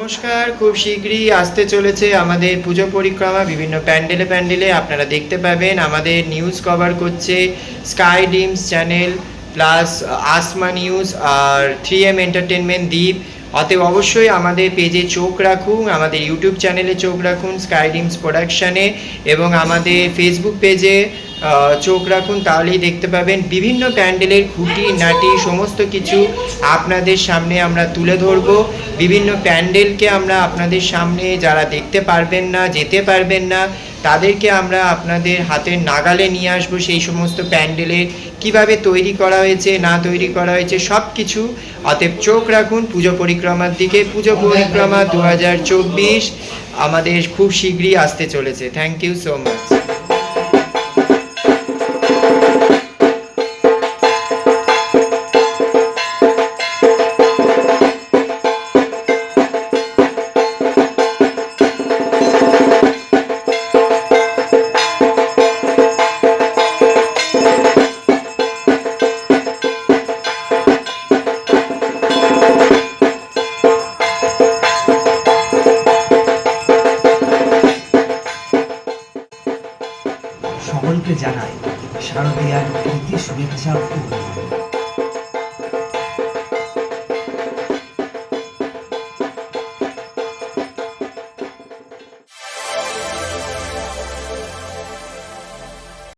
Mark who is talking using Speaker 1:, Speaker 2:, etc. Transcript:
Speaker 1: নমস্কার, খুব শীঘ্রই আসতে চলেছে আমাদের পুজো পরিক্রমা। বিভিন্ন প্যান্ডেলে প্যান্ডেলে আপনারা দেখতে পাবেন। আমাদের নিউজ কভার করছে স্কাই ডিমস চ্যানেল প্লাস আসমা নিউজ আর 3M এন্টারটেনমেন্ট দ্বীপ। অতএব অবশ্যই আমাদের পেজে চোখ রাখুন, আমাদের ইউটিউব চ্যানেলে চোখ রাখুন স্কাই ডিমস প্রোডাকশানে, এবং আমাদের ফেসবুক পেজে চোখ রাখুন। তাহলেই দেখতে পাবেন বিভিন্ন প্যান্ডেলের খুঁটি নাটি সমস্ত কিছু আপনাদের সামনে আমরা তুলে ধরব। বিভিন্ন প্যান্ডেলকে আমরা আপনাদের সামনে, যারা দেখতে পারবেন না, যেতে পারবেন না, তাদেরকে আমরা আপনাদের হাতের নাগালে নিয়ে আসবো। সেই সমস্ত প্যান্ডেলের কিভাবে তৈরি করা হয়েছে না তৈরি করা হয়েছে সব কিছু। অতএব চোখ রাখুন পুজো পরিক্রমার দিকে। পুজো পরিক্রমা 2024 আমাদের খুব শীঘ্রই আসতে চলেছে। Thank you so much.
Speaker 2: সকলকে জানাই শারদীয়ার প্রীতি শুভেচ্ছা ও